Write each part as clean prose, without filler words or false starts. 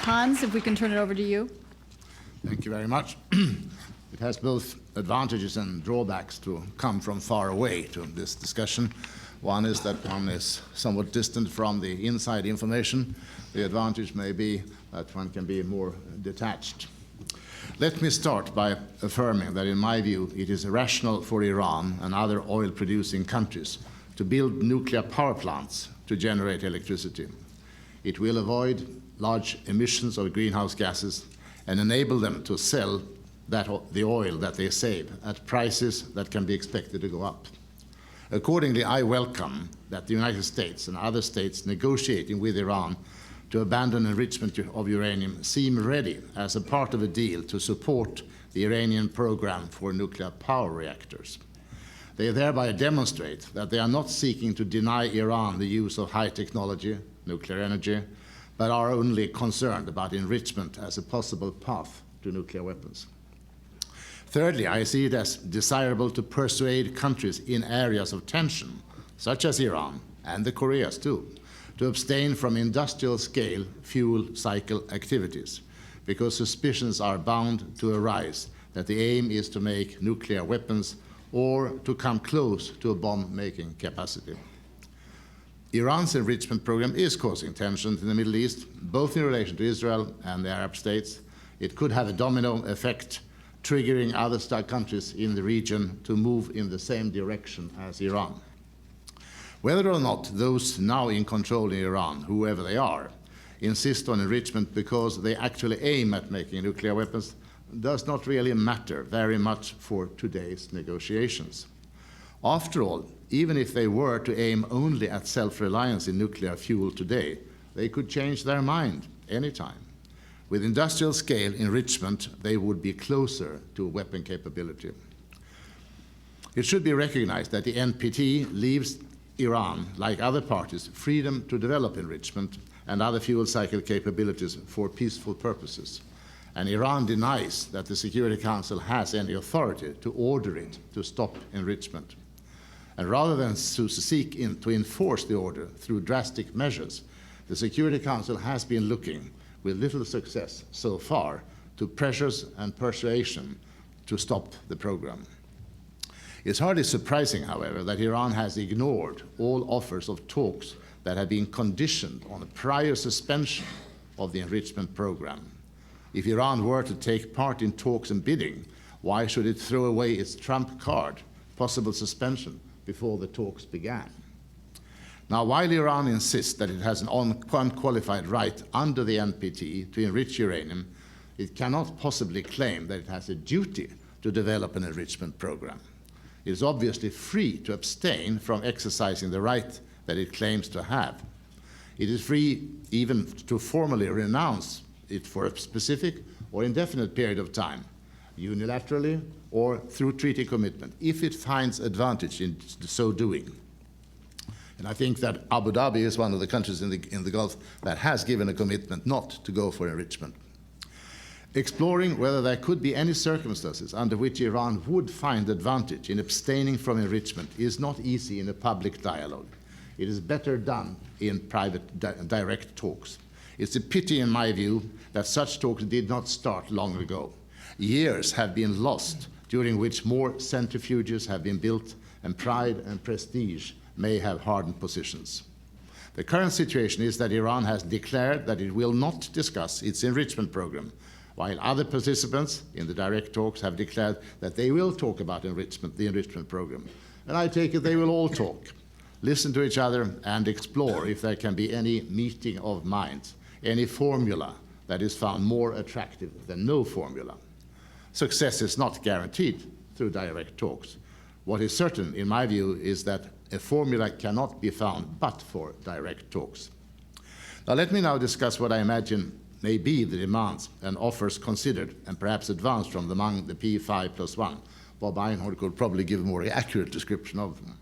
Hans, if we can turn it over to you. Thank you very much. It has both advantages and drawbacks to come from far away to this discussion. One is that one is somewhat distant from the inside information. The advantage may be that one can be more detached. Let me start by affirming that, in my view, it is irrational for Iran and other oil-producing countries to build nuclear power plants to generate electricity. It will avoid large emissions of greenhouse gases and enable them to sell the oil that they save at prices that can be expected to go up. Accordingly, I welcome that the United States and other states negotiating with Iran to abandon enrichment of uranium seem ready as a part of a deal to support the Iranian program for nuclear power reactors. They thereby demonstrate that they are not seeking to deny Iran the use of high technology, nuclear energy, but are only concerned about enrichment as a possible path to nuclear weapons. Thirdly, I see it as desirable to persuade countries in areas of tension, such as Iran and the Koreas too, to abstain from industrial-scale fuel cycle activities, because suspicions are bound to arise that the aim is to make nuclear weapons or to come close to a bomb-making capacity. Iran's enrichment program is causing tensions in the Middle East, both in relation to Israel and the Arab states. It could have a domino effect, triggering other countries in the region to move in the same direction as Iran. Whether or not those now in control in Iran, whoever they are, insist on enrichment because they actually aim at making nuclear weapons does not really matter very much for today's negotiations. After all, even if they were to aim only at self-reliance in nuclear fuel today, they could change their mind anytime. With industrial-scale enrichment, they would be closer to weapon capability. It should be recognized that the NPT leaves Iran, like other parties, freedom to develop enrichment and other fuel cycle capabilities for peaceful purposes. And Iran denies that the Security Council has any authority to order it to stop enrichment. And rather than to seek to enforce the order through drastic measures, the Security Council has been looking, with little success so far, to pressures and persuasion to stop the program. It's hardly surprising, however, that Iran has ignored all offers of talks that have been conditioned on a prior suspension of the enrichment program. If Iran were to take part in talks and bidding, why should it throw away its trump card, possible suspension, before the talks began? Now, while Iran insists that it has an unqualified right under the NPT to enrich uranium, it cannot possibly claim that it has a duty to develop an enrichment program. It is obviously free to abstain from exercising the right that it claims to have. It is free even to formally renounce it for a specific or indefinite period of time, unilaterally or through treaty commitment, if it finds advantage in so doing. And I think that Abu Dhabi is one of the countries in the Gulf that has given a commitment not to go for enrichment. Exploring whether there could be any circumstances under which Iran would find advantage in abstaining from enrichment is not easy in a public dialogue. It is better done in private direct talks. It's a pity, in my view, that such talks did not start long ago. Years have been lost, during which more centrifuges have been built, and pride and prestige may have hardened positions. The current situation is that Iran has declared that it will not discuss its enrichment program, while other participants in the direct talks have declared that they will talk about the enrichment program. And I take it they will all talk, listen to each other, and explore if there can be any meeting of minds, any formula that is found more attractive than no formula. Success is not guaranteed through direct talks. What is certain, in my view, is that a formula cannot be found but for direct talks. Now, let me now discuss what I imagine may be the demands and offers considered and perhaps advanced from among the P5+1. Bob Einhorn could probably give a more accurate description of them.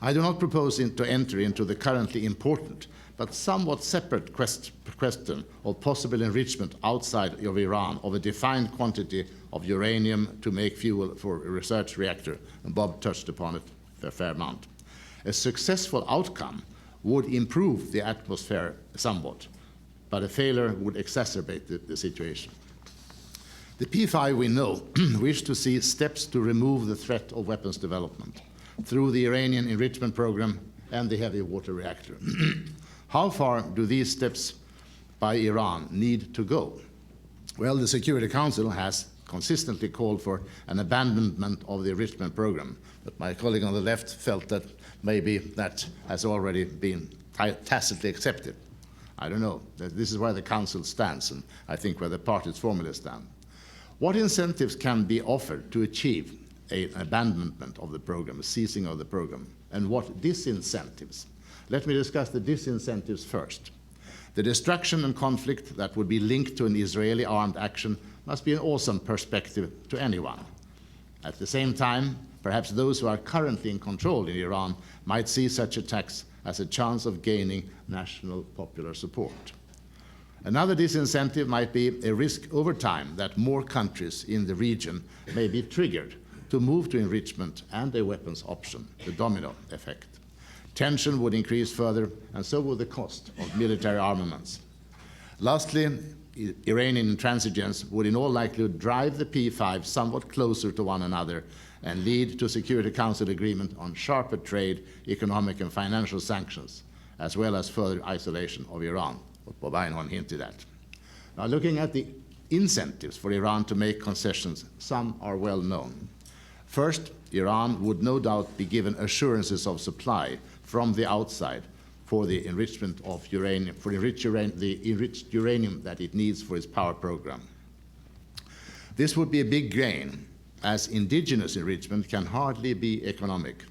I do not propose to enter into the currently important but somewhat separate question of possible enrichment outside of Iran of a defined quantity of uranium to make fuel for a research reactor, and Bob touched upon it a fair amount. A successful outcome would improve the atmosphere somewhat, but a failure would exacerbate the situation. The P5, we know, wish to see steps to remove the threat of weapons development through the Iranian enrichment program and the heavy water reactor. How far do these steps by Iran need to go? Well, the Security Council has consistently called for an abandonment of the enrichment program, but my colleague on the left felt that maybe that has already been tacitly accepted. I don't know. This is where the Council stands, and I think where the parties formally stand. What incentives can be offered to achieve an abandonment of the program, a ceasing of the program, and what disincentives? Let me discuss the disincentives first. The destruction and conflict that would be linked to an Israeli armed action must be an awesome perspective to anyone. At the same time, perhaps those who are currently in control in Iran might see such attacks as a chance of gaining national popular support. Another disincentive might be a risk over time that more countries in the region may be triggered to move to enrichment and a weapons option, the domino effect. Tension would increase further, and so would the cost of military armaments. Lastly, Iranian intransigence would in all likelihood drive the P5 somewhat closer to one another and lead to a Security Council agreement on sharper trade, economic and financial sanctions, as well as further isolation of Iran, what Bob Einhorn hinted at. Now, looking at the incentives for Iran to make concessions, some are well known. First, Iran would no doubt be given assurances of supply from the outside for the enrichment of uranium, for the enriched uranium that it needs for its power program. This would be a big gain, as indigenous enrichment can hardly be economic.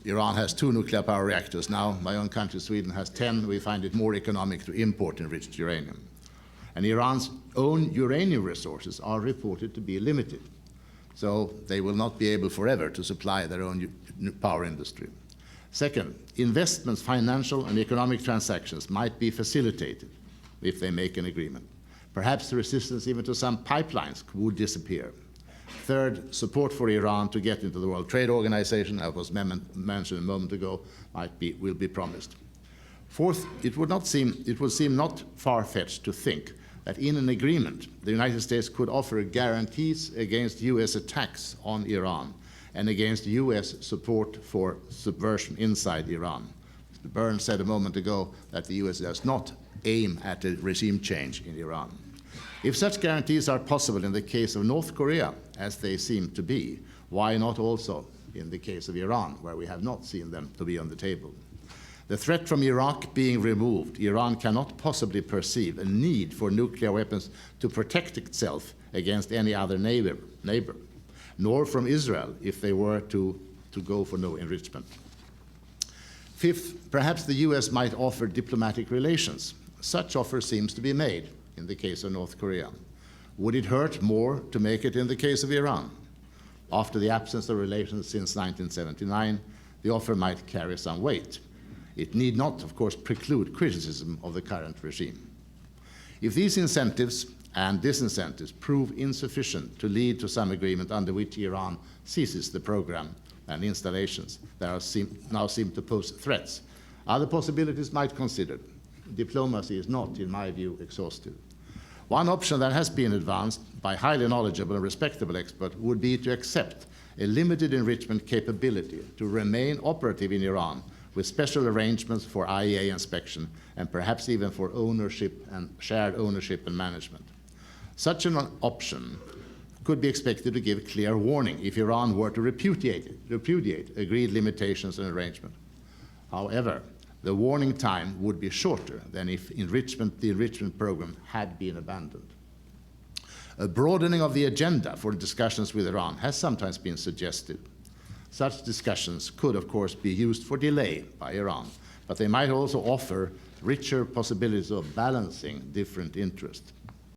Iran has 2 nuclear power reactors now. My own country, Sweden, has 10. We find it more economic to import enriched uranium. And Iran's own uranium resources are reported to be limited, so they will not be able forever to supply their own power industry. Second, investments, financial and economic transactions might be facilitated if they make an agreement. Perhaps the resistance even to some pipelines would disappear. Third, support for Iran to get into the World Trade Organization, as was mentioned a moment ago, will be promised. Fourth, it would seem not far-fetched to think that in an agreement, the United States could offer guarantees against U.S. attacks on Iran and against U.S. support for subversion inside Iran. Mr. Burns said a moment ago that the U.S. does not aim at a regime change in Iran. If such guarantees are possible in the case of North Korea, as they seem to be, why not also in the case of Iran, where we have not seen them to be on the table? The threat from Iraq being removed, Iran cannot possibly perceive a need for nuclear weapons to protect itself against any other neighbor, nor from Israel if they were to go for no enrichment. Fifth, perhaps the US might offer diplomatic relations. Such offer seems to be made in the case of North Korea. Would it hurt more to make it in the case of Iran? After the absence of relations since 1979, the offer might carry some weight. It need not, of course, preclude criticism of the current regime. If these incentives and disincentives prove insufficient to lead to some agreement under which Iran ceases the program and installations that now seem to pose threats, other possibilities might be considered. Diplomacy is not, in my view, exhaustive. One option that has been advanced by highly knowledgeable and respectable experts would be to accept a limited enrichment capability to remain operative in Iran with special arrangements for IAEA inspection and perhaps even for ownership and shared ownership and management. Such an option could be expected to give clear warning if Iran were to repudiate agreed limitations and arrangement. However, the warning time would be shorter than if the enrichment program had been abandoned. A broadening of the agenda for discussions with Iran has sometimes been suggested. Such discussions could, of course, be used for delay by Iran, but they might also offer richer possibilities of balancing different interests.